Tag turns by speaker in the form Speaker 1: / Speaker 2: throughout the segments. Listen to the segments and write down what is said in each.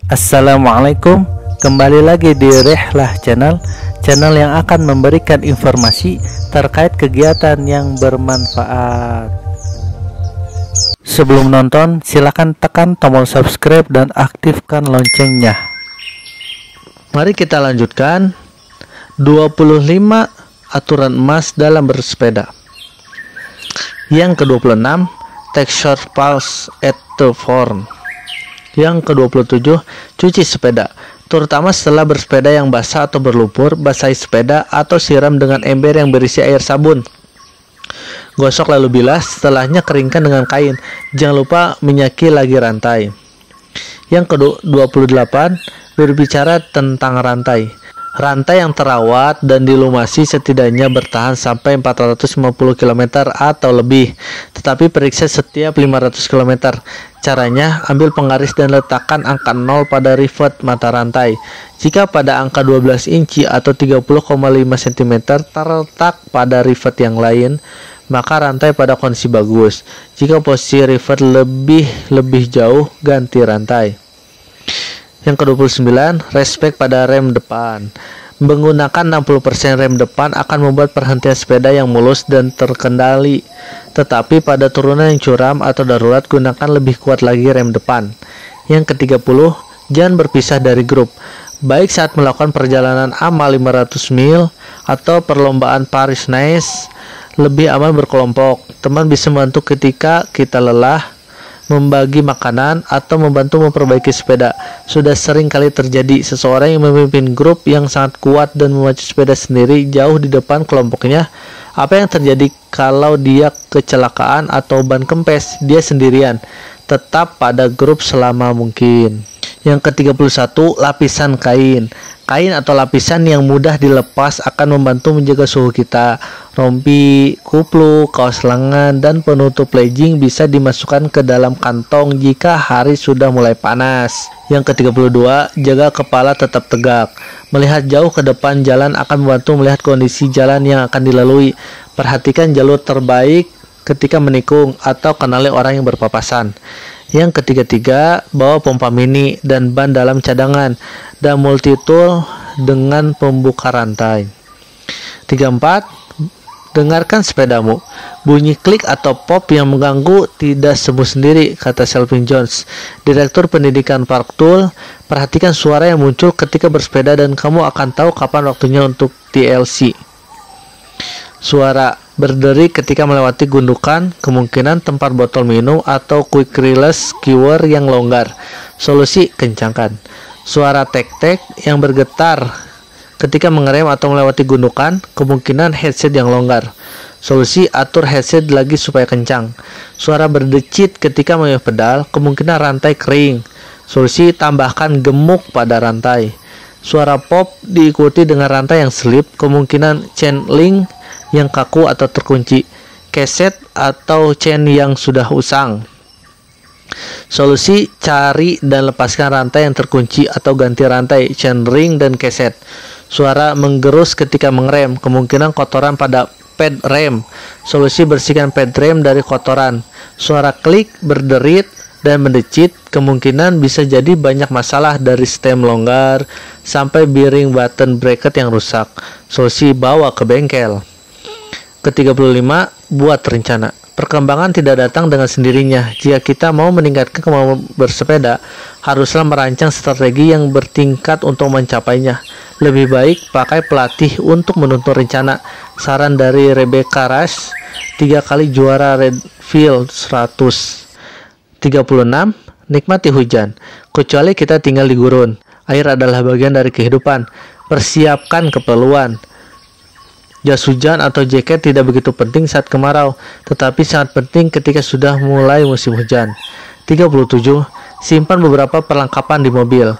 Speaker 1: Assalamualaikum, kembali lagi di Rehlah Channel yang akan memberikan informasi terkait kegiatan yang bermanfaat. Sebelum nonton, silakan tekan tombol subscribe dan aktifkan loncengnya. Mari kita lanjutkan 25 aturan emas dalam bersepeda. Yang ke-26, take short pause at the form. Yang ke-27, cuci sepeda, terutama setelah bersepeda yang basah atau berlumpur. Basahi sepeda atau siram dengan ember yang berisi air sabun. Gosok lalu bilas, setelahnya keringkan dengan kain. Jangan lupa minyaki lagi rantai. Yang ke-28, berbicara tentang rantai. Rantai yang terawat dan dilumasi setidaknya bertahan sampai 450 km atau lebih, tetapi periksa setiap 500 km. Caranya, ambil penggaris dan letakkan angka 0 pada rivet mata rantai. Jika pada angka 12 inci atau 30,5 cm terletak pada rivet yang lain, maka rantai pada kondisi bagus. Jika posisi rivet lebih jauh, ganti rantai. Yang ke-29, respek pada rem depan. Menggunakan 60% rem depan akan membuat perhentian sepeda yang mulus dan terkendali. Tetapi pada turunan yang curam atau darurat, gunakan lebih kuat lagi rem depan. Yang ke-30, jangan berpisah dari grup. Baik saat melakukan perjalanan amal 500 mil atau perlombaan Paris-Nice, lebih aman berkelompok. Teman bisa membantu ketika kita lelah, membagi makanan, atau membantu memperbaiki sepeda. Sudah sering kali terjadi seseorang yang memimpin grup yang sangat kuat dan memacu sepeda sendiri jauh di depan kelompoknya. Apa yang terjadi kalau dia kecelakaan atau ban kempes? Dia sendirian. Tetap pada grup selama mungkin. Yang ke-31, lapisan kain. Kain atau lapisan yang mudah dilepas akan membantu menjaga suhu kita. Rompi, kupluk, kaos lengan, dan penutup legging bisa dimasukkan ke dalam kantong jika hari sudah mulai panas. Yang ke-32, jaga kepala tetap tegak. Melihat jauh ke depan jalan akan membantu melihat kondisi jalan yang akan dilalui. Perhatikan jalur terbaik ketika menikung atau kenali orang yang berpapasan. Yang ke-33, bawa pompa mini dan ban dalam cadangan dan multitool dengan pembuka rantai. 34, dengarkan sepedamu. Bunyi klik atau pop yang mengganggu tidak sembuh sendiri, kata Selvin Jones, Direktur Pendidikan Park Tool. Perhatikan suara yang muncul ketika bersepeda dan kamu akan tahu kapan waktunya untuk TLC. Suara berderi ketika melewati gundukan, kemungkinan tempat botol minum atau quick release skewer yang longgar. Solusi, kencangkan. Suara tek-tek yang bergetar ketika mengerem atau melewati gundukan, kemungkinan headset yang longgar. Solusi, atur headset lagi supaya kencang. Suara berdecit ketika memilih pedal, kemungkinan rantai kering. Solusi, tambahkan gemuk pada rantai. Suara pop diikuti dengan rantai yang slip, kemungkinan chain link yang kaku atau terkunci, keset atau chain yang sudah usang. Solusi, cari dan lepaskan rantai yang terkunci atau ganti rantai, chain ring, dan keset. Suara menggerus ketika mengerem, kemungkinan kotoran pada pad rem. Solusi, bersihkan pad rem dari kotoran. Suara klik, berderit, dan mendecit, kemungkinan bisa jadi banyak masalah dari stem longgar sampai bearing button bracket yang rusak. Solusi, bawa ke bengkel. Ke-35, buat rencana. Perkembangan tidak datang dengan sendirinya. Jika kita mau meningkatkan kemampuan bersepeda, haruslah merancang strategi yang bertingkat untuk mencapainya. Lebih baik pakai pelatih untuk menuntun rencana. Saran dari Rebecca Rush, 3 kali juara Redfield 100. 36, nikmati hujan. Kecuali kita tinggal di gurun. Air adalah bagian dari kehidupan. Persiapkan keperluan. Jas hujan atau jaket tidak begitu penting saat kemarau, tetapi sangat penting ketika sudah mulai musim hujan. 37, simpan beberapa perlengkapan di mobil.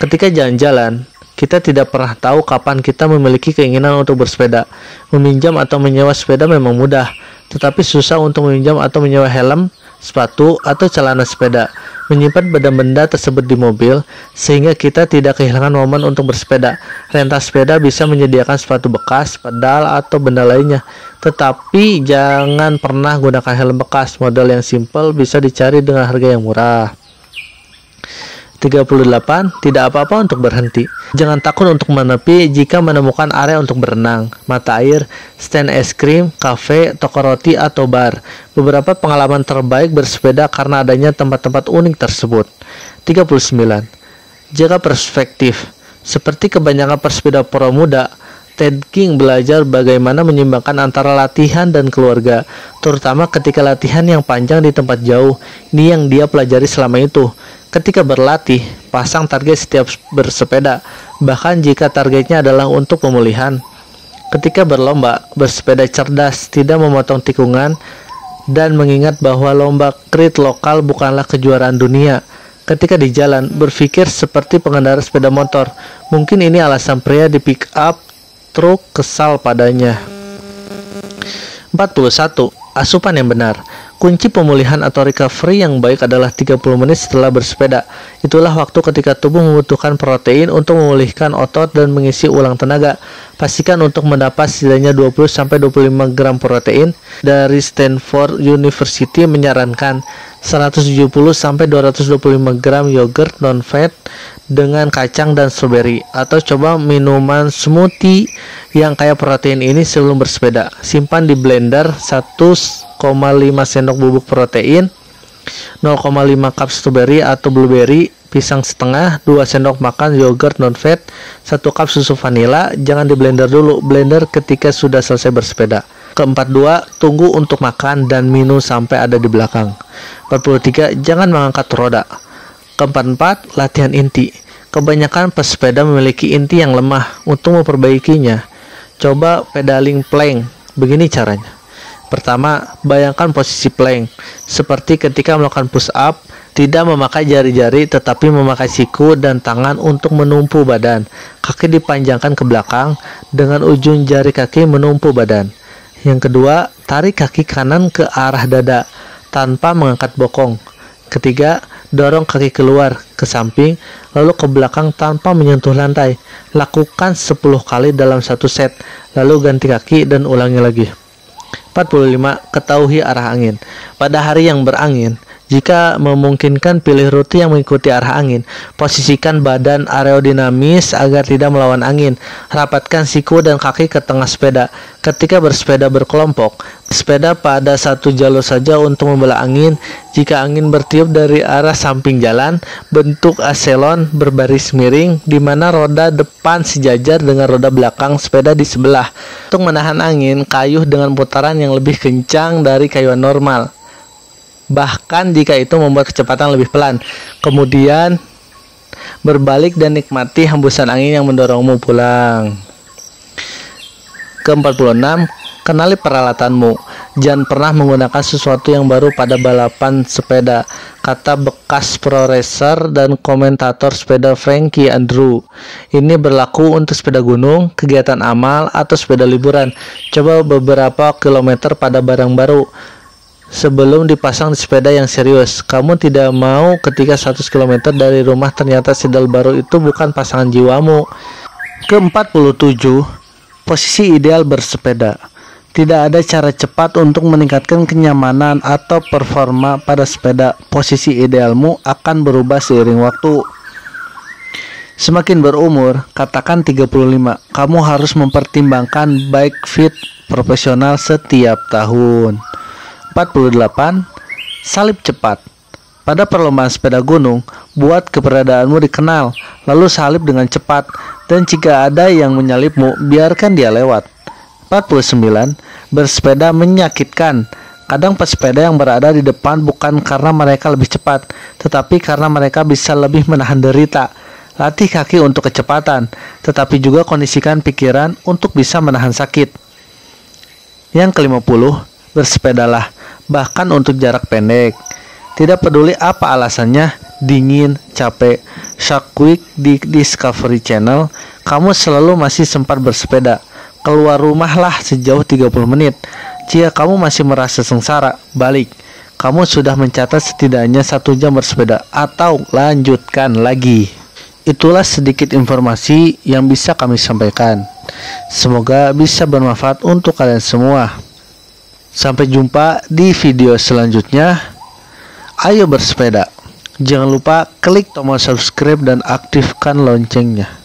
Speaker 1: Ketika jalan-jalan, kita tidak pernah tahu kapan kita memiliki keinginan untuk bersepeda. Meminjam atau menyewa sepeda memang mudah, tetapi susah untuk meminjam atau menyewa helm, sepatu, atau celana sepeda. Menyimpan benda-benda tersebut di mobil sehingga kita tidak kehilangan momen untuk bersepeda. Rental sepeda bisa menyediakan sepatu bekas, pedal, atau benda lainnya. Tetapi jangan pernah gunakan helm bekas. Model yang simple bisa dicari dengan harga yang murah. 38. Tidak apa-apa untuk berhenti. Jangan takut untuk menepi jika menemukan area untuk berenang, mata air, stand es krim, kafe, toko roti, atau bar. Beberapa pengalaman terbaik bersepeda karena adanya tempat-tempat unik tersebut. 39. Jaga perspektif. Seperti kebanyakan pesepeda pro muda, Ted King belajar bagaimana menyeimbangkan antara latihan dan keluarga, terutama ketika latihan yang panjang di tempat jauh. Ini yang dia pelajari selama itu. Ketika berlatih, pasang target setiap bersepeda, bahkan jika targetnya adalah untuk pemulihan. Ketika berlomba, bersepeda cerdas, tidak memotong tikungan, dan mengingat bahwa lomba crit lokal bukanlah kejuaraan dunia. Ketika di jalan, berpikir seperti pengendara sepeda motor. Mungkin ini alasan pria di pick up truk kesal padanya. 41. Asupan yang benar. Kunci pemulihan atau recovery yang baik adalah 30 menit setelah bersepeda. Itulah waktu ketika tubuh membutuhkan protein untuk memulihkan otot dan mengisi ulang tenaga. Pastikan untuk mendapat setidaknya 20-25 gram protein. Dari Stanford University menyarankan 170-225 gram yogurt non-fat dengan kacang dan stroberi, atau coba minuman smoothie yang kaya protein ini sebelum bersepeda. Simpan di blender 1,5 sendok bubuk protein, 0,5 cup stroberi atau blueberry, pisang setengah, 2 sendok makan yogurt non-fat, 1 cup susu vanila. Jangan di blender dulu, blender ketika sudah selesai bersepeda. Ke-42, tunggu untuk makan dan minum sampai ada di belakang. 43, jangan mengangkat roda. Ke-44, latihan inti. Kebanyakan pesepeda memiliki inti yang lemah. Untuk memperbaikinya, coba pedaling plank. Begini caranya. Pertama, bayangkan posisi plank seperti ketika melakukan push up, tidak memakai jari-jari tetapi memakai siku dan tangan untuk menumpu badan. Kaki dipanjangkan ke belakang dengan ujung jari kaki menumpu badan. Yang kedua, tarik kaki kanan ke arah dada tanpa mengangkat bokong. Ketiga, dorong kaki keluar ke samping lalu ke belakang tanpa menyentuh lantai. Lakukan 10 kali dalam satu set, lalu ganti kaki dan ulangi lagi. 45. Ketahui arah angin. Pada hari yang berangin, jika memungkinkan pilih rute yang mengikuti arah angin. Posisikan badan aerodinamis agar tidak melawan angin. Rapatkan siku dan kaki ke tengah sepeda. Ketika bersepeda berkelompok, sepeda pada satu jalur saja untuk membelah angin. Jika angin bertiup dari arah samping jalan, bentuk aselon berbaris miring di mana roda depan sejajar dengan roda belakang sepeda di sebelah. Untuk menahan angin, kayuh dengan putaran yang lebih kencang dari kayuhan normal. Bahkan jika itu membuat kecepatan lebih pelan. Kemudian berbalik dan nikmati hembusan angin yang mendorongmu pulang. Ke-46, kenali peralatanmu. Jangan pernah menggunakan sesuatu yang baru pada balapan sepeda, kata bekas pro racer dan komentator sepeda Frankie Andrew. Ini berlaku untuk sepeda gunung, kegiatan amal, atau sepeda liburan. Coba beberapa kilometer pada barang baru sebelum dipasang di sepeda yang serius. Kamu tidak mau ketika 100 km dari rumah ternyata sedal baru itu bukan pasangan jiwamu. Ke-47, posisi ideal bersepeda. Tidak ada cara cepat untuk meningkatkan kenyamanan atau performa pada sepeda. Posisi idealmu akan berubah seiring waktu. Semakin berumur, katakan 35, kamu harus mempertimbangkan bike fit profesional setiap tahun. 48. Salib cepat. Pada perlombaan sepeda gunung, buat keberadaanmu dikenal, lalu salib dengan cepat, dan jika ada yang menyalipmu, biarkan dia lewat. 49. Bersepeda menyakitkan. Kadang pesepeda yang berada di depan bukan karena mereka lebih cepat, tetapi karena mereka bisa lebih menahan derita. Latih kaki untuk kecepatan, tetapi juga kondisikan pikiran untuk bisa menahan sakit. Yang ke-50, bersepedalah, bahkan untuk jarak pendek. Tidak peduli apa alasannya, dingin, capek, Shark Week di Discovery Channel, kamu selalu masih sempat bersepeda. Keluar rumahlah sejauh 30 menit. Jika kamu masih merasa sengsara, balik. Kamu sudah mencatat setidaknya 1 jam bersepeda, atau lanjutkan lagi. Itulah sedikit informasi yang bisa kami sampaikan. Semoga bisa bermanfaat untuk kalian semua. Sampai jumpa di video selanjutnya. Ayo bersepeda. Jangan lupa klik tombol subscribe dan aktifkan loncengnya.